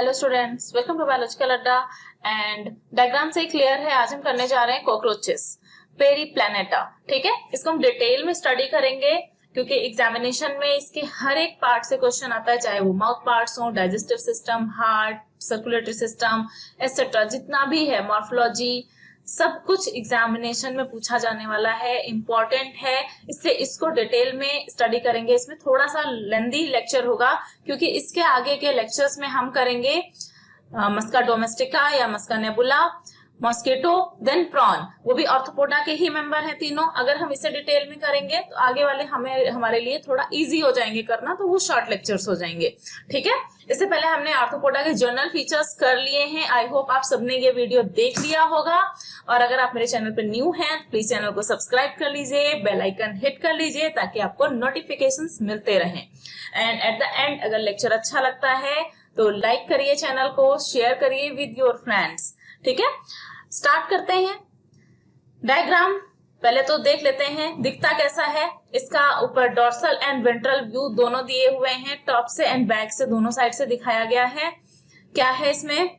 Hello students, welcome to biological Adda. And diagram से clear है, आज हम करने जा रहे हैं कॉकरोचेस पेरीप्लैनेटा। ठीक है, इसको हम डिटेल में स्टडी करेंगे क्योंकि एग्जामिनेशन में इसके हर एक पार्ट से क्वेश्चन आता है, चाहे वो माउथ पार्ट्स हो, digestive system, heart, circulatory system etcetera, जितना भी है, मॉर्फोलॉजी, सब कुछ एग्जामिनेशन में पूछा जाने वाला है, इंपॉर्टेंट है, इसलिए इसको डिटेल में स्टडी करेंगे। इसमें थोड़ा सा लेंदी लेक्चर होगा क्योंकि इसके आगे के लेक्चर्स में हम करेंगे मस्का डोमेस्टिका या मस्का नेबुला, मॉस्किटो, देन प्रॉन, वो भी ऑर्थोपोडा के ही मेंबर हैं तीनों। अगर हम इसे डिटेल में करेंगे तो आगे वाले हमारे लिए थोड़ा इजी हो जाएंगे करना, तो वो शॉर्ट लेक्चर्स हो जाएंगे। ठीक है, इससे पहले हमने ऑर्थोपोडा के जनरल फीचर्स कर लिए हैं। आई होप आप सबने ये वीडियो देख लिया होगा, और अगर आप मेरे चैनल पर न्यू हैं प्लीज चैनल को सब्सक्राइब कर लीजिए, बेल आइकन हिट कर लीजिए ताकि आपको नोटिफिकेशंस मिलते रहें। एंड एट द एंड अगर लेक्चर अच्छा लगता है तो लाइक करिए, चैनल को शेयर करिए विद योर फ्रेंड्स। ठीक है, स्टार्ट करते हैं। डायग्राम पहले तो देख लेते हैं दिखता कैसा है। इसका ऊपर डोर्सल एंड वेंट्रल व्यू दोनों दिए हुए हैं, टॉप से एंड बैक से, दोनों साइड से दिखाया गया है। क्या है इसमें?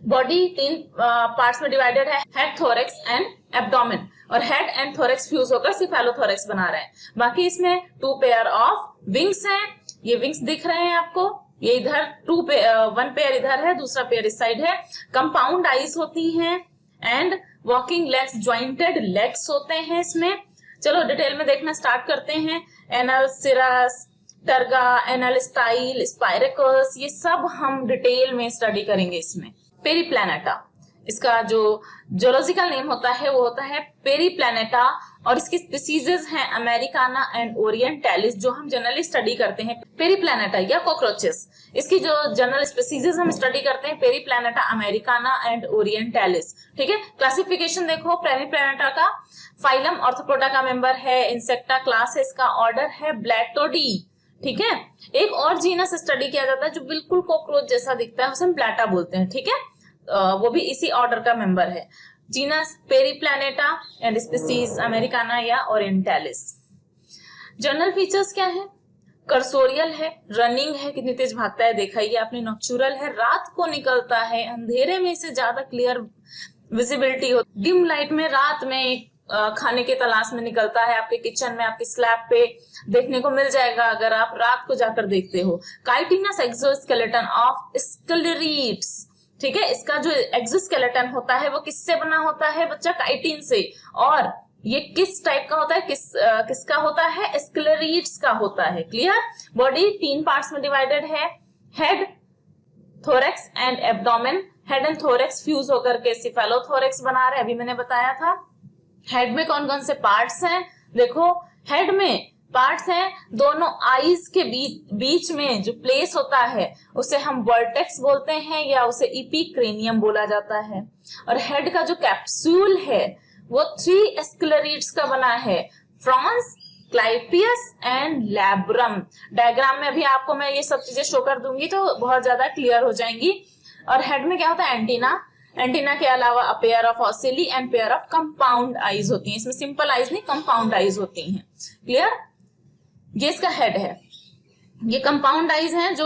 बॉडी तीन पार्ट्स में डिवाइडेड है, हेड, थोरेक्स एंड एब्डोमेन, और हेड एंड थोरेक्स फ्यूज होकर सिफेलोथोरेक्स बना रहे हैं। बाकी इसमें 2 पेयर ऑफ विंग्स हैं, ये विंग्स दिख रहे हैं आपको, ये इधर 1 पेयर इधर है, दूसरा पेयर इस साइड है। कंपाउंड आईज होती हैं and walking legs, jointed legs होते हैं इसमें। चलो डिटेल में देखना स्टार्ट करते हैं। एनल, सिरस, टर्गा, एनल स्टाइल, स्पाइरेकल्स, ये सब हम डिटेल में स्टडी करेंगे इसमें। पेरीप्लैनेटा, इसका जो जोलॉजिकल नेम होता है वो होता है पेरीप्लैनेटा, और इसकी स्पीसीजेस हैं अमेरिकाना एंड ओरिएंटालिस, जो हम जनरली स्टडी करते हैं। पेरीप्लैनेटा या कॉकरोचेस, इसकी जो जनरल स्पीसीजेस हम स्टडी करते हैं, पेरीप्लैनेटा, अमेरिकाना एंड ओरिएंटालिस। ठीक है, क्लासिफिकेशन देखो, पेरीप्लैनेटा का फाइलम ऑर्थोपोडा का मेंबर है, इंसेक्टा क्लास है इसका, ऑर्डर है ब्लैटोडी। ठीक है, एक और जीनस स्टडी किया जाता है जो बिल्कुल कॉकरोच जैसा दिखता है, उसे हम प्लाटा बोलते हैं। ठीक है, वो भी इसी ऑर्डर का मेंबर है, genus Periplaneta and species Americana या ओरिएंटालिस। जनरल फीचर्स क्या है? कर्सोरियल है, रनिंग है, कितनी तेज भागता है देखा ही आपने, नॉक्चुरल है, रात को निकलता है, अंधेरे में इसे ज्यादा क्लियर विजिबिलिटी हो, डिम लाइट में रात में खाने के तलाश में निकलता है, आपके किचन में, आपकी स्लैब पे देखने को मिल जाएगा अगर आप रात को जाकर देखते हो। Chitinous exoskeleton of sclerites. ठीक है, इसका जो एक्सोस्केलेटन होता है वो किससे बना होता है बच्चा? काइटिन से। और ये किस टाइप का होता है? किसका होता है? स्क्लेरीड्स का होता है। क्लियर? बॉडी 3 पार्ट्स में डिवाइडेड है, head, thorax and abdomen. Head and thorax fuse होकर के सिफेलोथोरेक्स बना रहे, अभी मैंने बताया था। हेड में कौन कौन से पार्ट्स हैं? देखो, हेड में पार्ट्स हैं, दोनों आईज के बीच में जो प्लेस होता है उसे हम वर्टेक्स बोलते हैं या उसे इपिक्रेनियम बोला जाता है। और हेड का जो कैप्सूल है वो 3 स्क्लेरीड्स का बना है, France, clypeus and labrum. Diagram में अभी आपको मैं ये सब चीजें शो कर दूंगी तो बहुत ज्यादा क्लियर हो जाएंगी। और हेड में क्या होता है? एंटीना। एंटीना के अलावा a pair of ocelli and pair of compound eyes होती हैं। इसमें सिंपल आईज नहीं, कंपाउंड आईज होती हैं। क्लियर? ये इसका हेड है। ये कंपाउंड आईज हैं जो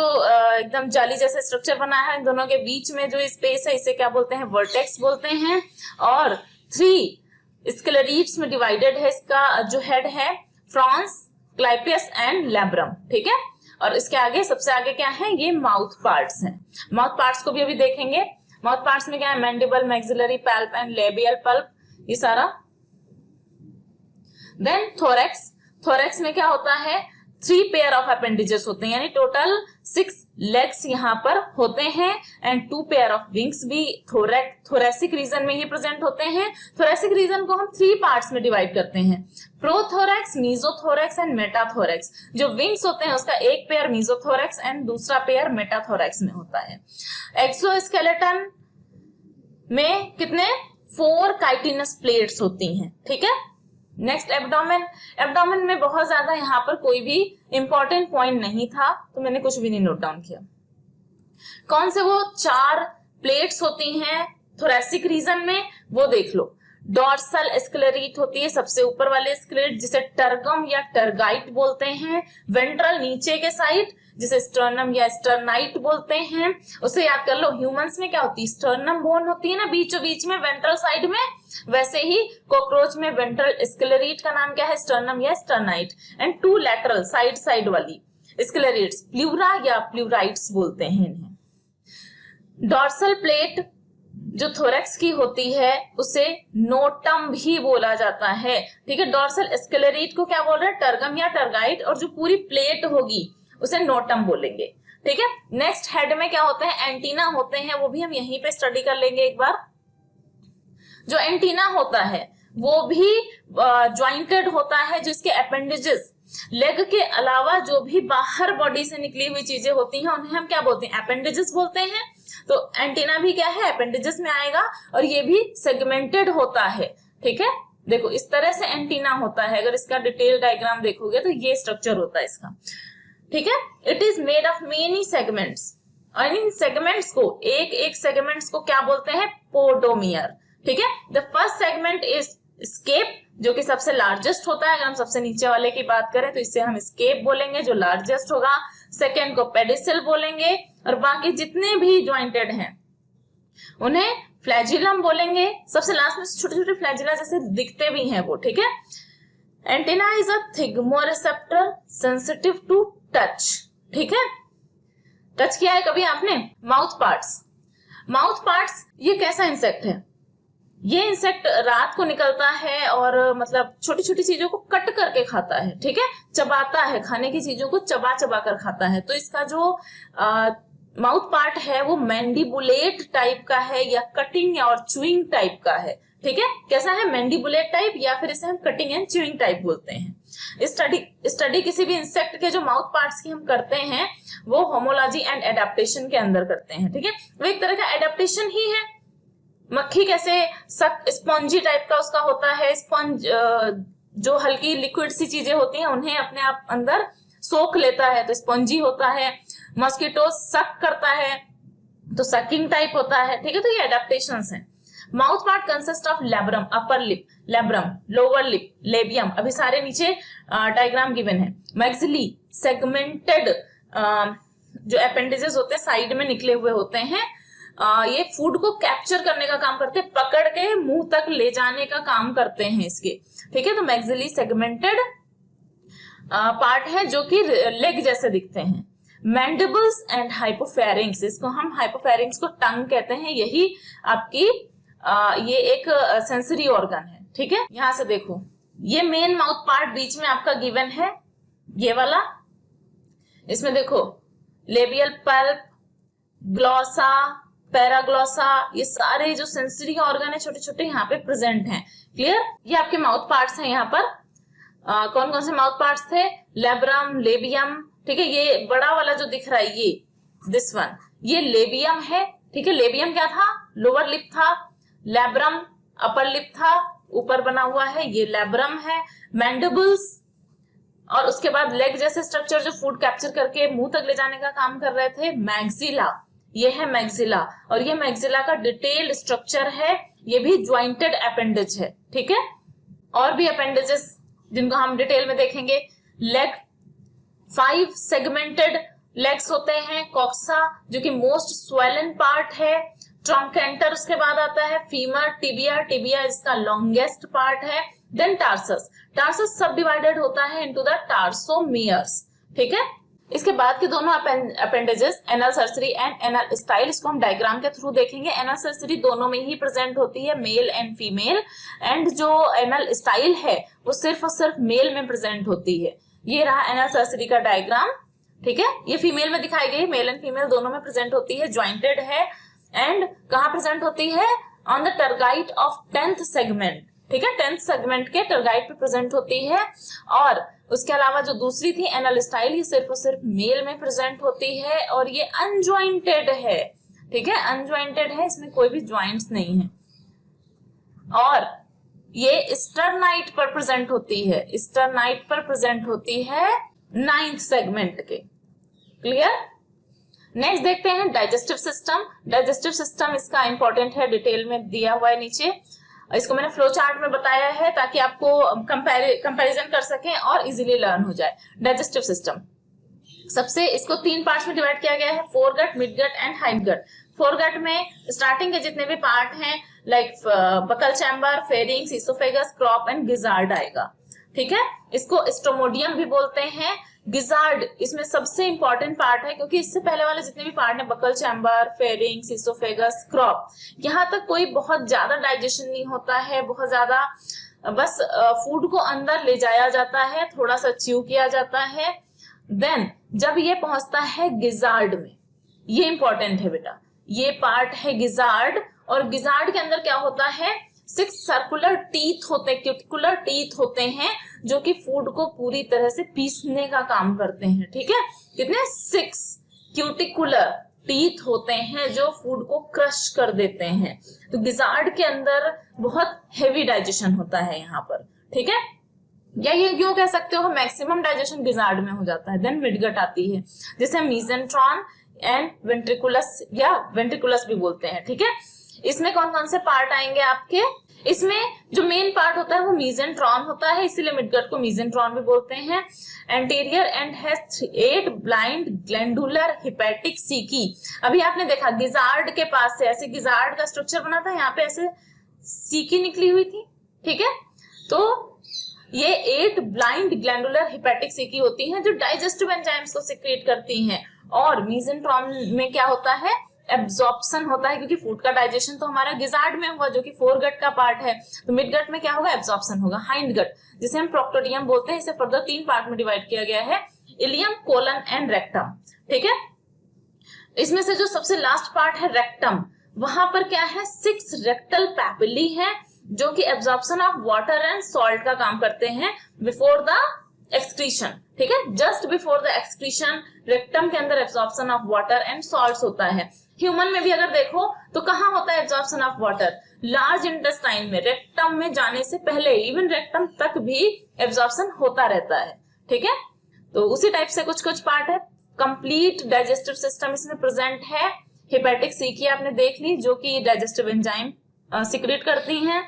एकदम जाली जैसे स्ट्रक्चर बना है, इन दोनों के बीच में जो स्पेस है इसे क्या बोलते हैं? वर्टेक्स बोलते हैं। और 3 स्क्लेरीड्स में डिवाइडेड है इसका जो हेड है, फ्रांस, क्लाइपियस एंड लैब्रम। ठीक है, और इसके आगे, सबसे आगे क्या है? ये माउथ पार्ट्स हैं। माउथ पार्ट्स को भी अभी देखेंगे। माउथ पार्ट्स में क्या है? Mandible, maxillary pulp and labial pulp, ये सारा। Then thorax. थोरेक्स में क्या होता है? 3 पेयर ऑफ अपेंडेजेस होते हैं, यानी टोटल 6 लेग्स यहाँ पर होते हैं, एंड 2 पेयर ऑफ विंग्स भी थोरेसिक रीजन में ही प्रेजेंट होते हैं। थोरेसिक रीजन को हम 3 पार्ट्स में डिवाइड करते हैं, प्रोथोरेक्स, मीजोथोरेक्स एंड मेटाथोरेक्स। जो विंग्स होते हैं उसका एक पेयर मीजोथोरेक्स एंड दूसरा पेयर मेटाथोरेक्स में होता है। एक्सोस्केलेटन में कितने? 4 काइटिनस प्लेट्स होती हैं। ठीक है, नेक्स्ट एब्डोमेन। एब्डोमेन में बहुत ज्यादा यहाँ पर कोई भी इंपॉर्टेंट पॉइंट नहीं था तो मैंने कुछ भी नहीं नोट डाउन किया। कौन से वो 4 प्लेट्स होती हैं थोरेसिक रीजन में वो देख लो। डॉर्सल स्क्लेरेट होती है सबसे ऊपर वाले स्क्लेरेट, जिसे टर्गम या टर्गाइट बोलते हैं। वेंट्रल नीचे के साइड, जिसे स्टर्नम या स्टर्नाइट बोलते हैं। उसे याद कर लो, ह्यूमंस में क्या होती है, स्टर्नम बोन होती है ना बीचों बीच में वेंट्रल साइड में, वैसे ही कॉकरोच में वेंट्रल स्क्लेरेट का नाम क्या है, स्टर्नम या स्टर्नाइट। एंड टू लैटरल साइड वाली स्क्लेरेट्स प्लूरा या प्लूराइट्स बोलते हैं इन्हें। डॉर्सल प्लेट जो थोरैक्स की होती है उसे नोटम भी बोला जाता है, ठीक है। डॉर्सल स्क्लेरेट को क्या बोल रहे हैं, टर्गम या टर्गाइट, और जो पूरी प्लेट होगी उसे नोटम बोलेंगे, ठीक है। नेक्स्ट हेड में क्या होते हैं, एंटीना होते हैं, वो भी हम यहीं पे स्टडी कर लेंगे एक बार। जो एंटीना होता है वो भी ज्वाइंटेड होता है, जिसके अपेंडेजेस लेग के अलावा जो भी बाहर बॉडी से निकली हुई चीजें होती हैं उन्हें हम क्या बोलते हैं, अपेंडेजेस बोलते हैं। तो एंटीना भी क्या है, अपेंडेजेस में आएगा, और ये भी सेगमेंटेड होता है, ठीक है। देखो इस तरह से एंटीना होता है, अगर इसका डिटेल डायग्राम देखोगे तो ये स्ट्रक्चर होता है इसका, ठीक है। It is made of many segments, और इन सेगमेंट्स को एक सेगमेंट्स को क्या बोलते हैं, पोडोमियर, ठीक है। The first segment is scape, जो कि सबसे लार्जेस्ट होता है। अगर हम सबसे नीचे वाले की बात करें तो इससे हम स्केप बोलेंगे, जो लार्जेस्ट होगा। सेकेंड को पेडिसल बोलेंगे, और बाकी जितने भी ज्वाइंटेड हैं उन्हें फ्लैजिलम बोलेंगे। सबसे लास्ट में छोटे छोटे फ्लैजिला जैसे दिखते भी हैं वो, ठीक है। Antenna is a thigmoreceptor sensitive to touch, ठीक है। टच किया है कभी आपने? माउथ पार्ट्स ये कैसा इंसेक्ट है, ये इंसेक्ट रात को निकलता है और मतलब छोटी छोटी चीजों को कट करके खाता है, ठीक है, चबाता है, खाने की चीजों को चबा कर खाता है। तो इसका जो माउथ पार्ट है वो मैंडिबुलेट टाइप का है, या कटिंग और च्यूइंग टाइप का है, ठीक है। कैसा है, मैंडिबुलेट टाइप, या फिर इसे हम कटिंग एंड च्यूइंग टाइप बोलते हैं। स्टडी किसी भी इंसेक्ट के जो माउथ पार्ट्स की हम करते हैं वो होमोलॉजी एंड एडेप्टेशन के अंदर करते हैं, ठीक है। वो एक तरह का एडेप्टेशन ही है। मक्खी कैसे स्पॉन्जी टाइप का उसका होता है, स्पंज जो हल्की लिक्विड सी चीजें होती हैं उन्हें अपने आप अंदर सोख लेता है, तो स्पॉन्जी होता है। मॉस्किटो सक करता है तो सकिंग टाइप होता है, ठीक है। तो ये एडेप्टेशंस हैं। Mouth part consist of labrum, upper lip, labrum, lower lip, labium, अभी सारे नीचे डायग्राम गिवन है। मैक्सिली सेगमेंटेड, जो अपेंडेजेस होते हैं साइड में निकले हुए होते हैं, ये फूड को कैप्चर करने का काम करते हैं, पकड़ के मुंह तक ले जाने का काम करते हैं इसके, ठीक है। तो मैक्सिली सेगमेंटेड पार्ट है जो कि लेग जैसे दिखते हैं। मैंडिबल्स एंड हाइपोफेरिंक्स, इसको हम हाइपोफेरिंक्स को टंग कहते हैं, यही आपकी ये एक सेंसरी ऑर्गन है, ठीक है। यहां से देखो ये मेन माउथ पार्ट बीच में आपका गिवन है, ये वाला। इसमें देखो लेबियल पल्प, ग्लॉसा, पैराग्लॉसा, ये सारे जो सेंसरी ऑर्गन है छोटे छोटे यहाँ पे प्रेजेंट हैं। क्लियर? ये आपके माउथ पार्ट्स हैं। यहाँ पर कौन कौन से माउथ पार्ट्स थे? लेब्रम, लेबियम, ठीक है। ये बड़ा वाला जो दिख रहा है ये दिस वन, ये लेबियम है, ठीक है। लेबियम क्या था? लोअर लिप था। लेब्रम अपर लिप था, ऊपर बना हुआ है, ये लेब्रम है। मैंडिबल्स, और उसके बाद लेग जैसे स्ट्रक्चर जो फूड कैप्चर करके मुंह तक ले जाने का काम कर रहे थे, मैक्सिला, ये है मैक्सिला, और ये मैक्सिला का डिटेल्ड स्ट्रक्चर है, ये भी ज्वाइंटेड अपेंडेज है, ठीक है। और भी अपेंडेजेस जिनको हम डिटेल में देखेंगे। लेग 5 सेगमेंटेड लेग्स होते हैं। कॉक्सा जो कि मोस्ट स्वेलन पार्ट है। ट्रंकेंटर उसके बाद आता है। फीमर, टिबिया इसका लॉन्गेस्ट पार्ट है। देन टार्सस सब डिवाइडेड होता है इनटू द टार्सोमियर्स, ठीक है। इसके बाद के दोनों appendages anal cerci and anal styles, इसको हम डायग्राम के थ्रू देखेंगे। एनल सर्सरी दोनों में ही प्रेजेंट होती है, मेल एंड फीमेल, एंड जो एनल स्टाइल है वो सिर्फ और सिर्फ मेल में प्रेजेंट होती है। ये रहा एनल सर्सरी का डायग्राम, ठीक है। ये फीमेल में दिखाई गई, मेल एंड फीमेल दोनों में प्रेजेंट होती है, ज्वाइंटेड है, एंड कहाँ प्रेजेंट होती है? On the tergite of 10th segment, ठीक है। 10th सेगमेंट के टर्गाइट पे प्रेजेंट होती है। और उसके अलावा जो दूसरी थी एनल स्टाइल, ये सिर्फ और सिर्फ मेल में प्रेजेंट होती है, और ये अनज्वाइंटेड है, ठीक है। अनज्वाइंटेड है, इसमें कोई भी ज्वाइंट्स नहीं है, और ये स्टर्नाइट पर प्रेजेंट होती है, स्टर्नाइट पर प्रेजेंट होती है 9th सेगमेंट के। क्लियर? नेक्स्ट देखते हैं डाइजेस्टिव सिस्टम। डाइजेस्टिव सिस्टम इसका इंपॉर्टेंट है, डिटेल में दिया हुआ है नीचे। इसको मैंने फ्लो चार्ट में बताया है ताकि आपको कंपैरिजन कर सकें और इजीली लर्न हो जाए। डाइजेस्टिव सिस्टम सबसे इसको 3 पार्ट्स में डिवाइड किया गया है, foregut, midgut and hindgut. Foregut में स्टार्टिंग के जितने भी पार्ट हैं like buccal chamber, pharynx, oesophagus, crop and gizzard आएगा। ठीक है, इसको स्ट्रोमोडियम भी बोलते हैं। गिजार्ड इसमें सबसे इंपॉर्टेंट पार्ट है क्योंकि इससे पहले वाले जितने भी पार्ट है buccal chamber, pharynx, oesophagus, crop, यहाँ तक कोई बहुत ज्यादा डाइजेशन नहीं होता है, बहुत ज्यादा बस फूड को अंदर ले जाया जाता है, थोड़ा सा च्यू किया जाता है। देन जब ये पहुंचता है गिजार्ड में, ये इंपॉर्टेंट है बेटा, ये पार्ट है गिजार्ड, और गिजार्ड के अंदर क्या होता है 6 सर्कुलर टीथ होते हैं, क्यूटिकुलर टीथ होते हैं जो कि फूड को पूरी तरह से पीसने का काम करते हैं। ठीक है, कितने 6 क्यूटिकुलर टीथ होते हैं जो फूड को क्रश कर देते हैं। तो गिजार्ड के अंदर बहुत हेवी डाइजेशन होता है यहाँ पर। ठीक है, या ये क्यों कह सकते हो मैक्सिमम डाइजेशन गिजार्ड में हो जाता है। देन मिडगट आती है जिसे मीसेंट्रॉन एंड वेंट्रिकुलस या वेंट्रिकुलस भी बोलते हैं। ठीक है, इसमें कौन कौन से पार्ट आएंगे आपके, इसमें जो मेन पार्ट होता है वो मीसेंट्रॉन होता है, इसीलिए मिडगट को मीसेंट्रॉन भी बोलते हैं। Anterior end has 8 blind glandular hepatic caeca. अभी आपने देखा गिजार्ड के पास से ऐसे गिजार्ड का स्ट्रक्चर बना था, यहाँ पे ऐसे सीकी निकली हुई थी। ठीक है, तो ये 8 ब्लाइंड ग्लैंडुलर हिपैटिक सीकी होती हैं जो डाइजेस्टिव एंजाइम्स को सिक्रेट करती हैं। और मीसेंट्रॉन में क्या होता है, एब्जॉर्प्शन होता है, क्योंकि फूड का डाइजेशन तो हमारा गिजार्ड में हुआ जो कि फोरगट का पार्ट है। तो मिडगट में क्या होगा, एब्जॉर्प्शन होगा। हाइंडगट जिसे हम प्रोक्टोडियम बोलते हैं, इसे फर्दर 3 पार्ट में डिवाइड किया गया है, इलियम, कोलन एंड रेक्टम। ठीक है, इसमें से जो सबसे लास्ट पार्ट है रेक्टम, वहां पर क्या है 6 रेक्टल पैपिली है जो कि absorption of water and salt का काम करते हैं बिफोर द एक्सक्रीशन। ठीक है, just before the excretion rectum के अंदर absorption of water and salts होता है। ह्यूमन में भी अगर देखो तो कहाँ होता है absorption of water, large intestine में, रेक्टम में जाने से पहले, इवन रेक्टम तक भी एब्जॉर्प्शन होता रहता है। ठीक है, तो उसी टाइप से कुछ कुछ पार्ट है। कंप्लीट डाइजेस्टिव सिस्टम इसमें प्रेजेंट है। हिपैटिक सीकी आपने देख ली जो कि डाइजेस्टिव एंजाइम सिक्रेट करती हैं।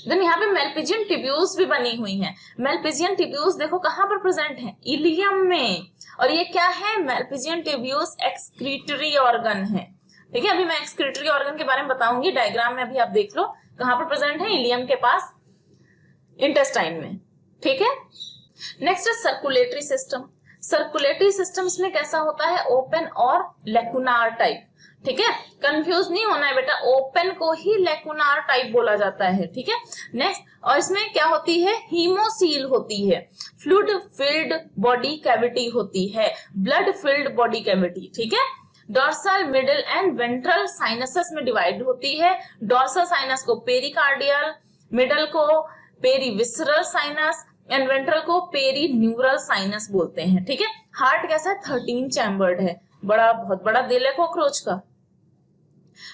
देन यहाँ पे मेलपिजियन ट्यूब्यूल्स भी बनी हुई हैं। मेलपिजियन ट्यूब्यूल्स देखो कहाँ पर प्रेजेंट है, इलियम में। और ये क्या है, मेलपिजियन ट्यूब्यूल्स एक्सक्रीटरी ऑर्गन है। ठीक है, अभी मैं एक्सक्रीटरी ऑर्गन के बारे में बताऊंगी डायग्राम में, अभी आप देख लो कहाँ पर प्रेजेंट है, इलियम के पास, इंटेस्टाइन में। ठीक है, नेक्स्ट है सर्कुलेटरी सिस्टम। सर्कुलेटरी सिस्टम इसमें कैसा होता है, ओपन और लेकुनार टाइप। ठीक है, कंफ्यूज नहीं होना है बेटा, ओपन को ही लेकुनार टाइप बोला जाता है। ठीक है, नेक्स्ट, और इसमें क्या होती है, हीमोसील होती है, फ्लूइड फिल्ड बॉडी कैविटी होती है, ब्लड फिल्ड बॉडी कैविटी। ठीक है, dorsal, middle and ventral sinuses में डिवाइड होती है। डॉर्सल साइनस को पेरिकार्डियल, मिडल को पेरीविसरल साइनस एंड वेंट्रल को पेरीन्यूरल साइनस बोलते हैं। ठीक है, हार्ट कैसा है, 13 चैम्बर्ड है, बहुत बड़ा दिल है कॉकरोच का।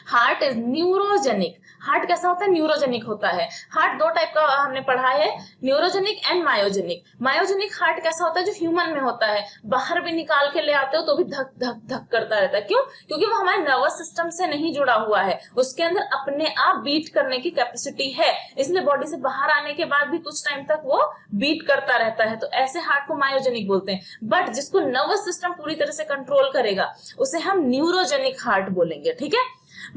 Heart is neurogenic. हार्ट कैसा होता है, न्यूरोजेनिक होता है। हार्ट 2 टाइप का हमने पढ़ा है, neurogenic and myogenic. Myogenic heart कैसा होता है, जो ह्यूमन में होता है, बाहर भी निकाल के ले आते हो तो भी धक धक धक करता रहता है। क्यों, क्योंकि वो हमारे नर्वस सिस्टम से नहीं जुड़ा हुआ है, उसके अंदर अपने आप बीट करने की कैपेसिटी है, इसलिए बॉडी से बाहर आने के बाद भी कुछ टाइम तक वो बीट करता रहता है। तो ऐसे हार्ट को मायोजेनिक बोलते हैं। बट जिसको नर्वस सिस्टम पूरी तरह से कंट्रोल करेगा उसे हम न्यूरोजेनिक हार्ट बोलेंगे। ठीक है,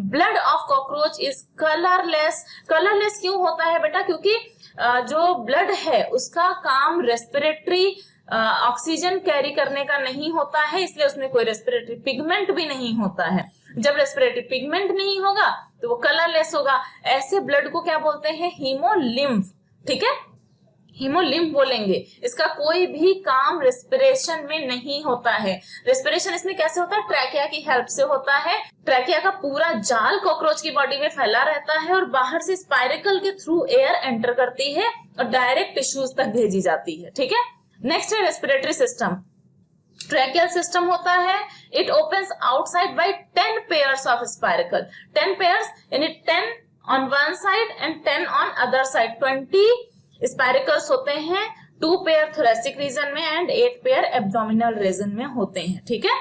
blood of cockroach is colourless. Colourless क्यों होता है बेटा, क्योंकि जो ब्लड है उसका काम रेस्पिरेटरी ऑक्सीजन कैरी करने का नहीं होता है, इसलिए उसमें कोई रेस्पिरेटरी पिगमेंट भी नहीं होता है। जब रेस्पिरेटरी पिगमेंट नहीं होगा तो वो कलरलेस होगा। ऐसे ब्लड को क्या बोलते हैं, हीमोलिम्फ। ठीक है, हीमोलिम्फ बोलेंगे। इसका कोई भी काम रेस्पिरेशन में नहीं होता है। रेस्पिरेशन इसमें कैसे होता है, ट्रैकिया की हेल्प से होता है। ट्रैकिया का पूरा जाल कॉकरोच की बॉडी में फैला रहता है और बाहर से स्पाइरेकल के थ्रू एयर एंटर करती है और डायरेक्ट टिश्यूज तक भेजी जाती है। ठीक है, नेक्स्ट है रेस्पिरेटरी सिस्टम। ट्रैकियल सिस्टम होता है, it opens outside by 10 pairs of spiracle. 10 pairs यानी 10 on one side and 10 on other side. 20 spiracles होते हैं, 2 पेयर थोरेसिक रीजन में एंड 8 पेयर एब्डोमिनल रीजन में होते हैं। ठीक है,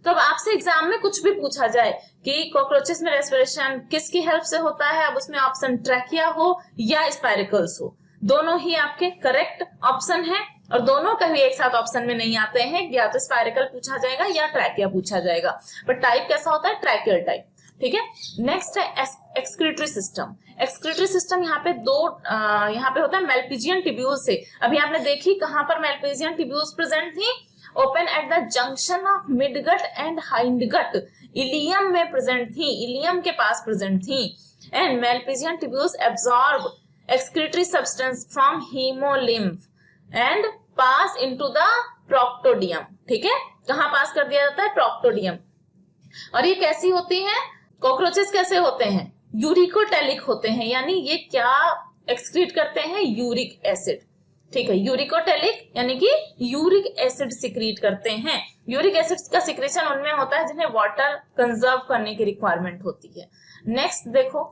तो अब आपसे एग्जाम में कुछ भी पूछा जाए कि कॉकरोचेस में रेस्पिरेशन किसकी हेल्प से होता है, अब उसमें ऑप्शन ट्रैकिया हो या स्पाइरिकल्स हो, दोनों ही आपके करेक्ट ऑप्शन है और दोनों कभी एक साथ ऑप्शन में नहीं आते हैं, या तो स्पाइरिकल पूछा जाएगा या ट्रैकिया पूछा जाएगा, बट टाइप कैसा होता है, ट्रैकियल टाइप। ठीक है, नेक्स्ट है एक्सक्रीटरी सिस्टम। एक्सक्रीटरी सिस्टम यहाँ पे यहाँ पे होता है मेलपिजियन ट्यूब्यूल से। अभी आपने देखी कहां पर मेलपिजियन ट्यूब्यूल्स प्रेजेंट थी, open at the junction of midgut and hindgut, ileum में प्रेजेंट थी, इलियम के पास प्रेजेंट थी। And Malpighian tubules absorb excretory substance from hemolymph and pass into the proctodium। ठीक है, कहां पास कर दिया जाता है, proctodium। और ये कैसी होती हैं, कॉकरोचेस कैसे होते हैं, यूरिकोटेलिक होते हैं, यानी ये क्या एक्सक्रीट करते हैं, यूरिक एसिड। ठीक है, यूरिकोटेलिक यानी कि यूरिक एसिड सिक्रीट करते हैं। यूरिक एसिड का सिक्रेशन उनमें होता है जिन्हें वाटर कंजर्व करने की रिक्वायरमेंट होती है। नेक्स्ट देखो,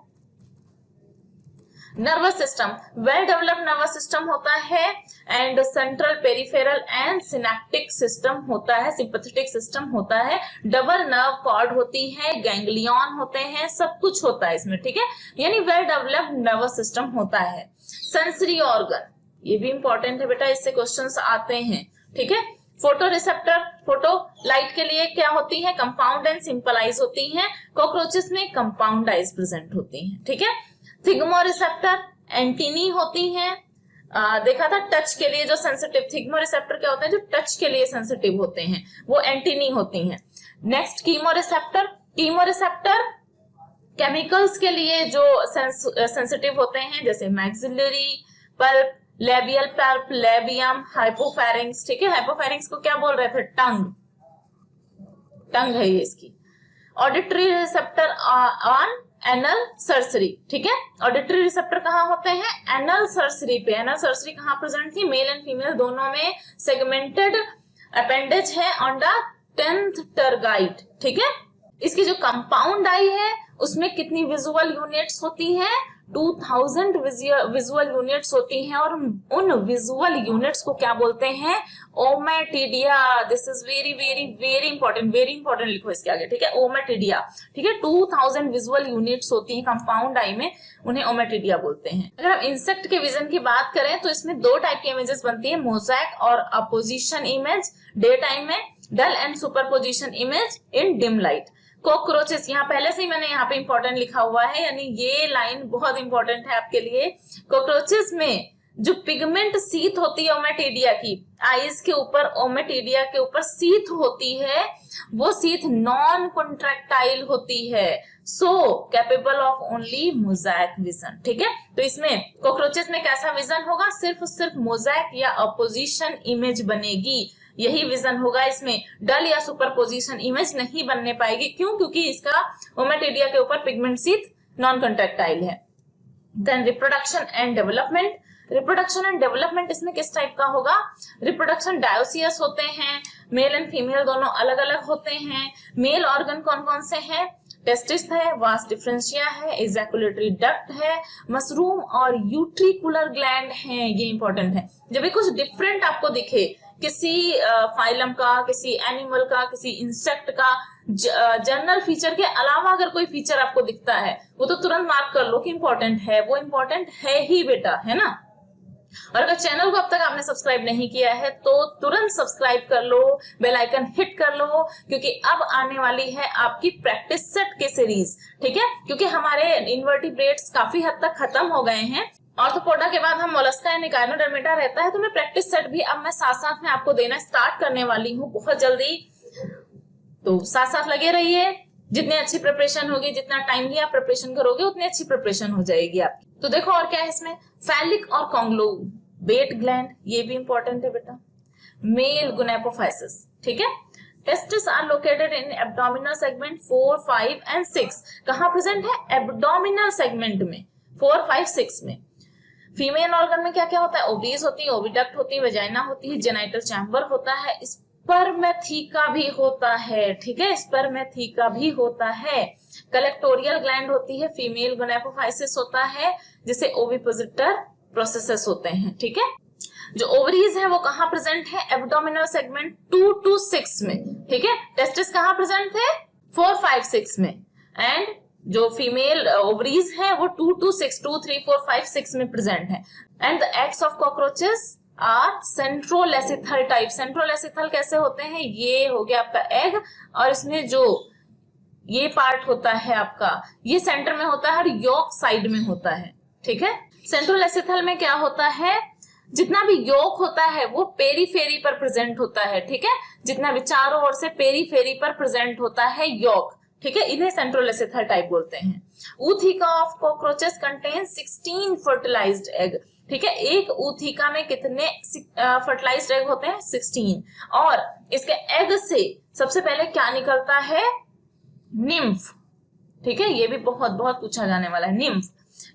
nervous system, well developed nervous system होता है and central peripheral and synaptic system होता है, सिंपैथेटिक सिस्टम होता है, डबल नर्व कॉर्ड होती है, गैंग्लियन होते हैं, सब कुछ होता है इसमें। ठीक है, यानी वेल डेवलप्ड नर्वस सिस्टम होता है। सेंसरी ऑर्गन, ये भी इंपॉर्टेंट है बेटा, इससे क्वेश्चंस आते हैं। ठीक है, फोटो रिसेप्टर, फोटो लाइट के लिए क्या होती है, कंपाउंड एंड सिंपल आइज होती हैं, कॉकरोचेस में कंपाउंड आइज प्रेजेंट होती हैं। ठीक है, थिग्मो रिसेप्टर एंटीनी होती हैं, देखा था टच के लिए जो सेंसिटिव, थिग्मो रिसेप्टर क्या होते हैं, जो टच के लिए सेंसिटिव होते हैं, वो एंटीनी होती हैं। Next chemo receptor, chemo receptor chemicals के लिए जो सेंसिटिव होते हैं, जैसे maxillary pulp, labial pulp, labium, हाइपोफेरिंक्स। ठीक है, हाइपोफेरिंक्स को क्या बोल रहे थे, टंग, टंग है ये इसकी। Auditory receptor on anal cerci. ठीक है, ऑडिटरी रिसेप्टर कहाँ होते हैं, एनल सर्सरी पे। एनल सर्सरी कहाँ प्रेजेंट थी, मेल एंड फीमेल दोनों में सेगमेंटेड अपेंडेज है ऑन द 10th टर्गाइट। ठीक है, इसकी जो कंपाउंड आई है उसमें कितनी विजुअल यूनिट्स होती हैं, 2000 विजुअल यूनिट्स होती हैं, और उन विजुअल यूनिट्स को क्या बोलते हैं, ommatidia. This is very very very important, very important लिखो इसके आगे। ठीक है, ओमेटिडिया। ठीक है, 2000 विजुअल यूनिट्स होती हैं कंपाउंड आई में, उन्हें ओमेटिडिया बोलते हैं। अगर हम इंसेक्ट के विजन की बात करें तो इसमें दो टाइप की इमेजेस बनती है, मोज़ेक और अपोजिशन इमेज डे टाइम में, dull and superposition image in dim light. Cockroaches, यहाँ पहले से ही मैंने यहाँ पे इंपॉर्टेंट लिखा हुआ है, यानी ये लाइन बहुत इंपॉर्टेंट है आपके लिए। कॉकरोचेस में जो पिगमेंट सीथ होती है ओमेटिडिया की, आईज के ऊपर, ओमेटिडिया के ऊपर सीथ होती है, वो सीथ नॉन कॉन्ट्रैक्टाइल होती है, so capable of only mosaic vision. ठीक है, तो इसमें कॉकरोचेस में कैसा विजन होगा, सिर्फ मोज़ेक या अपोजिशन इमेज बनेगी, यही विजन होगा इसमें, डल या सुपरपोजिशन इमेज नहीं बनने पाएगी। क्यों, क्योंकि इसका ओमेटिडिया के ऊपर पिगमेंट सीथ नॉन कॉन्ट्रैक्टाइल है। Then reproduction and development, reproduction and development इसमें किस टाइप का होगा, रिप्रोडक्शन डायोसियस होते हैं, मेल एंड फीमेल दोनों अलग अलग होते हैं। मेल ऑर्गन कौन कौन से हैं, टेस्टिस है, वास डिफरेंशिया है, एजैकुलेटरी डक्ट है, मशरूम और यूट्रिकुलर ग्लैंड है, ये इंपॉर्टेंट है। जब भी कुछ डिफरेंट आपको दिखे, किसी फाइलम का, किसी एनिमल का, किसी इंसेक्ट का जनरल फीचर के अलावा अगर कोई फीचर आपको दिखता है, वो तो तुरंत मार्क कर लो कि इंपॉर्टेंट है, वो इंपॉर्टेंट है ही बेटा, है ना। और अगर चैनल को अब तक आपने सब्सक्राइब नहीं किया है तो तुरंत सब्सक्राइब कर लो, बेल आइकन हिट कर लो, क्योंकि अब आने वाली है आपकी प्रैक्टिस सेट के सीरीज। ठीक है, क्योंकि हमारे इन्वर्टिब्रेट्स काफी हद तक खत्म हो गए हैं, ऑर्थोपोडा के बाद हम मोलस्का एंड इकाइनोडर्मेटा रहता है, तो मैं प्रैक्टिस सेट भी अब मैं साथ साथ में आपको देना स्टार्ट करने वाली हूँ बहुत जल्दी, तो साथ साथ लगे रहिए। जितनी अच्छी प्रिपरेशन होगी, जितना टाइमली आप प्रिपरेशन करोगे, उतनी अच्छी प्रिपरेशन हो जाएगी आपकी। तो देखो और क्या है इसमें, फैलिक और कॉन्ग्लोबेट ग्लैंड, ये भी इंपॉर्टेंट है बेटा। मेल गुनेपोफाइसिस, ठीक है। Testes are located in abdominal segment 4, 5 and 6। कहाँ प्रेजेंट है, एब्डोमिनल सेगमेंट में 4, 5, 6 में। फीमेल ऑर्गन में क्या क्या होता है, ओवरीज होती है, ओविडक्ट होती है, वेजाइना होती है, जेनाइटल चैम्बर होता है, स्पर्मेथिका भी होता है, ठीक है, स्पर्मेथिका भी होता है। कलेक्टोरियल ग्लैंड होती है, फीमेल गोनेपोफाइसिस होता है, जिसे ओविपोजिटर प्रोसेसेस होते हैं, ठीक है। जो ओवरीज है वो कहाँ प्रेजेंट है, एब्डोमिनल सेगमेंट 2 to 6 में, ठीक है। टेस्टिस कहाँ प्रेजेंट थे, 4, 5, 6 में, एंड जो फीमेल ओवरीज है वो 2 to 6, 2, 3, 4, 5, 6 में प्रेजेंट है। And the eggs of cockroaches are centrolecithal type. Centrolecithal कैसे होते हैं, ये हो गया आपका एग, और इसमें जो ये पार्ट होता है आपका, ये सेंटर में होता है और योक साइड में होता है, ठीक है। सेंट्रोलेसिथल में क्या होता है, जितना भी योक होता है वो पेरीफेरी पर प्रेजेंट होता है, ठीक है। जितना भी चारों ओर से पेरीफेरी पर प्रेजेंट होता है योक, ठीक है, इन्हें सेंट्रोलेसिथल टाइप बोलते हैं। Ootheca of cockroaches contain 16 fertilised egg, ठीक है। एक ऊथिका में कितने फर्टिलाइज्ड एग होते हैं, 16। और इसके एग से सबसे पहले क्या निकलता है, निम्फ, ठीक है। ये भी बहुत बहुत पूछा जाने वाला है, निम्फ।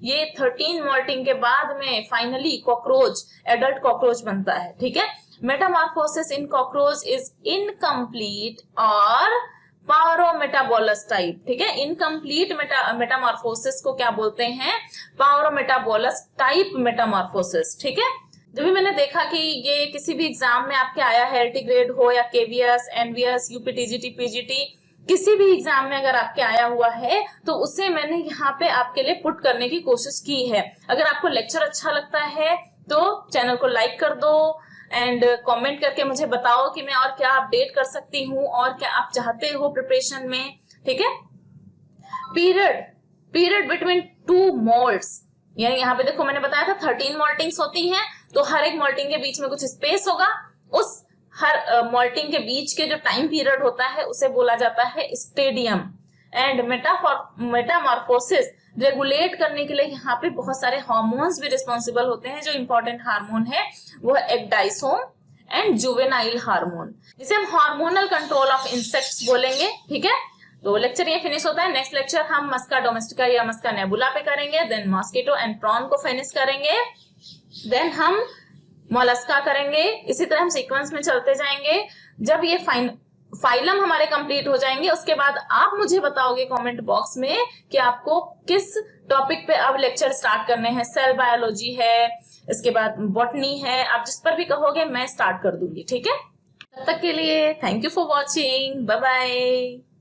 ये 13 मॉल्टिंग के बाद में फाइनली कॉकरोच, एडल्ट कॉकरोच बनता है, ठीक है। Metamorphosis in cockroach is incomplete और पावरोमेटाबोलस टाइप, ठीक है। इनकम्प्लीट मेटामॉर्फोसिस को क्या बोलते हैं, पावरोमेटाबोलस टाइप मेटामॉर्फोसिस, ठीक है। जब भी मैंने देखा कि ये किसी भी एग्जाम में आपके आया है, एलटी ग्रेड हो या केवीएस, एनवीएस, यूपीटीजीटी, पीजीटी, किसी भी एग्जाम में अगर आपके आया हुआ है तो उसे मैंने यहाँ पे आपके लिए पुट करने की कोशिश की है। अगर आपको लेक्चर अच्छा लगता है तो चैनल को लाइक कर दो एंड कमेंट करके मुझे बताओ कि मैं और क्या अपडेट कर सकती हूँ और क्या आप चाहते हो प्रिपरेशन में, ठीक है। पीरियड बिटवीन 2 मोल्ट्स, यानी यहाँ पे देखो मैंने बताया था 13 मॉल्टिंग्स होती हैं, तो हर एक मॉल्टिंग के बीच में कुछ स्पेस होगा, उस हर मॉल्टिंग के बीच के जो टाइम पीरियड होता है उसे बोला जाता है स्टेडियम। एंड मेटामॉर्फोसिस रेगुलेट करने के लिए यहाँ पे बहुत सारे हार्मोन्स भी रिस्पॉन्सिबल होते हैं। जो इंपॉर्टेंट हार्मोन है वो है एक्डाइसोम एंड जुवेनाइल हार्मोन, जिसे हम हार्मोनल कंट्रोल ऑफ इंसेक्ट्स बोलेंगे, ठीक है। तो लेक्चर ये फिनिश होता है। नेक्स्ट लेक्चर हम मस्का डोमेस्टिका या मस्का नेबुला पे करेंगे, देन मॉस्किटो एंड प्रॉन को फिनिश करेंगे, देन हम मोलस्का करेंगे। इसी तरह हम सीक्वेंस में चलते जाएंगे। जब ये फाइलम हमारे कंप्लीट हो जाएंगे उसके बाद आप मुझे बताओगे कमेंट बॉक्स में कि आपको किस टॉपिक पे अब लेक्चर स्टार्ट करने हैं। सेल बायोलॉजी है, इसके बाद बॉटनी है, आप जिस पर भी कहोगे मैं स्टार्ट कर दूंगी, ठीक है। तब तक के लिए thank you for watching, bye bye.